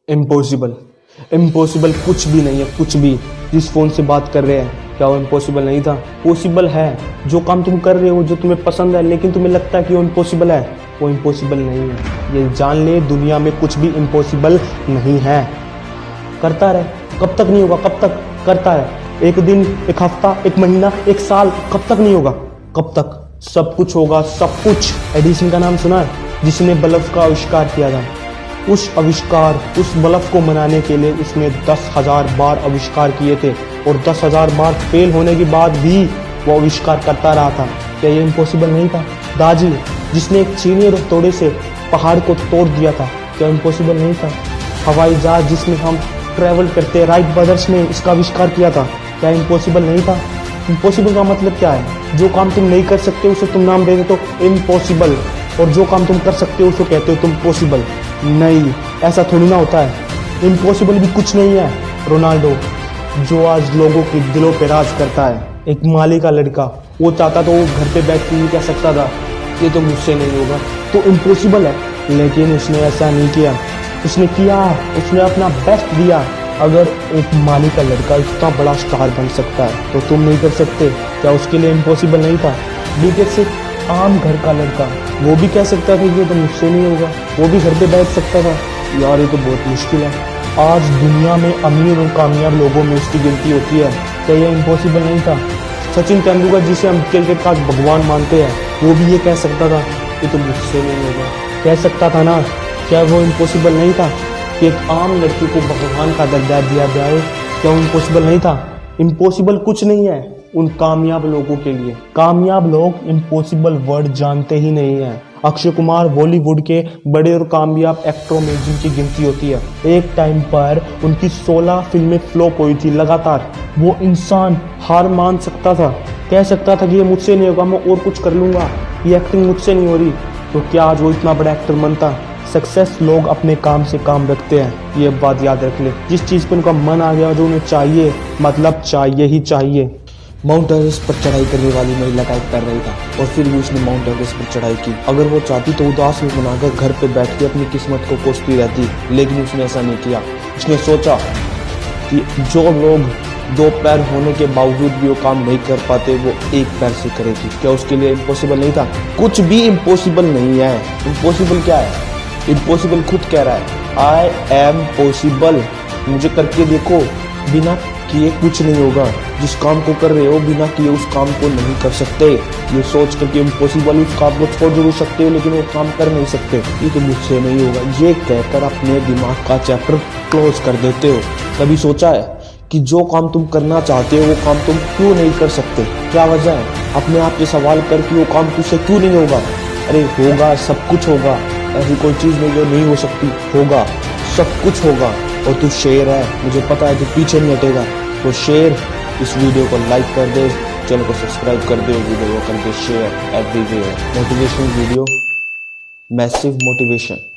Impossible. Impossible कुछ भी नहीं है, कुछ भी। जिस फोन से बात कर रहे हैं, क्या वो इम्पॉसिबल नहीं था? पॉसिबल है। जो काम तुम कर रहे हो, जो तुम्हें पसंद है, लेकिन तुम्हें लगता है कि वो इम्पॉसिबल है, वो इम्पॉसिबल नहीं है। ये जान ले, दुनिया में कुछ भी इम्पॉसिबल नहीं है। करता रहे, कब तक नहीं होगा? कब तक करता है? एक दिन, एक हफ्ता, एक महीना, एक साल, कब तक नहीं होगा? कब तक? सब कुछ होगा, सब कुछ। एडिसन का नाम सुना है, जिसने बल्ब का आविष्कार किया था। उस आविष्कार, उस बल्ब को बनाने के लिए उसने 10,000 बार आविष्कार किए थे, और 10,000 बार फेल होने के बाद भी वो आविष्कार करता रहा था। क्या ये इम्पॉसिबल नहीं था? दाजी, जिसने एक चीनी और हथौड़े से पहाड़ को तोड़ दिया था, क्या इम्पॉसिबल नहीं था? हवाई जहाज जिसमें हम ट्रैवल करते, राइट ब्रदर्स ने इसका आविष्कार किया था, क्या इम्पॉसिबल नहीं था? इम्पॉसिबल का मतलब क्या है? जो काम तुम नहीं कर सकते उसे तुम नाम दे देते हो इम्पॉसिबल, और जो काम तुम कर सकते हो उसे कहते हो तुम पॉसिबल। नहीं, ऐसा थोड़ी ना होता है। इम्पॉसिबल भी कुछ नहीं है। रोनाल्डो, जो आज लोगों के दिलों पे राज करता है, एक माली का लड़का, वो चाहता तो वो घर पे बैठ के ये कह सकता था, ये तो मुझसे नहीं होगा, तो इम्पॉसिबल है। लेकिन उसने ऐसा नहीं किया। उसने किया, उसने अपना बेस्ट दिया। अगर एक माली का लड़का इतना बड़ा स्टार बन सकता है, तो तुम नहीं कर सकते? क्या उसके लिए इम्पॉसिबल नहीं था? बिल से आम घर का लड़का, वो भी कह सकता था ये तो मुझसे नहीं होगा, वो भी घर पे बैठ सकता था। यार ये तो बहुत मुश्किल है। आज दुनिया में अमीर और कामयाब लोगों में उसकी गिनती होती है। क्या ये इम्पॉसिबल नहीं था? सचिन तेंदुलकर, जिसे हम क्रिकेट का भगवान मानते हैं, वो भी ये कह सकता था ये तो मुझसे नहीं होगा। कह सकता था ना? क्या वो इम्पॉसिबल नहीं था कि एक आम लड़की को भगवान का दर्जा दिया जाए? क्या वो इम्पॉसिबल नहीं था? इम्पॉसिबल कुछ नहीं है उन कामयाब लोगों के लिए। कामयाब लोग इम्पॉसिबल वर्ड जानते ही नहीं है। अक्षय कुमार बॉलीवुड के बड़े और कामयाब एक्टरों में जिनकी गिनती होती है। एक टाइम पर उनकी 16 फिल्में फ्लॉप हुई थी लगातार। वो इंसान हार मान सकता था, कह सकता था कि ये मुझसे नहीं होगा, मैं और कुछ कर लूंगा, ये एक्टिंग मुझसे नहीं हो रही। तो क्या आज वो इतना बड़ा एक्टर बनता? सक्सेस लोग अपने काम से काम रखते हैं, ये बात याद रख ले। जिस चीज़ पर उनका मन आ गया, जो उन्हें चाहिए, मतलब चाहिए ही चाहिए। माउंट एवरेस्ट पर चढ़ाई करने वाली महिला का एक पैर नहीं था, और फिर भी उसने माउंट एवरेस्ट पर चढ़ाई की। अगर वो चाहती तो उदास में बनाकर घर पे बैठ के अपनी किस्मत को कोसती रहती, लेकिन उसने ऐसा नहीं किया। उसने सोचा कि जो लोग 2 पैर होने के बावजूद भी वो काम नहीं कर पाते, वो 1 पैर से करेगी। क्या उसके लिए इम्पॉसिबल नहीं था? कुछ भी इम्पॉसिबल नहीं है। इम्पॉसिबल क्या है? इम्पॉसिबल खुद कह रहा है, आई एम पॉसिबल। मुझे करके देखो, बिना किए कुछ नहीं होगा। जिस काम को कर रहे हो, बिना किए उस काम को नहीं कर सकते। ये सोच कर कि इम्पॉसिबल, उस काम को छोड़ जरूर सकते हो, लेकिन वो काम कर नहीं सकते, ये तो मुझसे नहीं होगा, ये कहकर अपने दिमाग का चैप्टर क्लोज कर देते हो। कभी सोचा है कि जो काम तुम करना चाहते हो, वो काम तुम क्यों नहीं कर सकते? क्या वजह है? अपने आप से सवाल कर कि वो काम तुझसे क्यों नहीं होगा। अरे होगा, सब कुछ होगा। ऐसी कोई चीज़ नहीं जो नहीं हो सकती। होगा, सब कुछ होगा। और तू शेर है, मुझे पता है, तू पीछे नहीं हटेगा। तो शेर, इस वीडियो को लाइक कर दे, चैनल को सब्सक्राइब कर दे, वीडियो को कर दे share everywhere. Motivational video, massive motivation.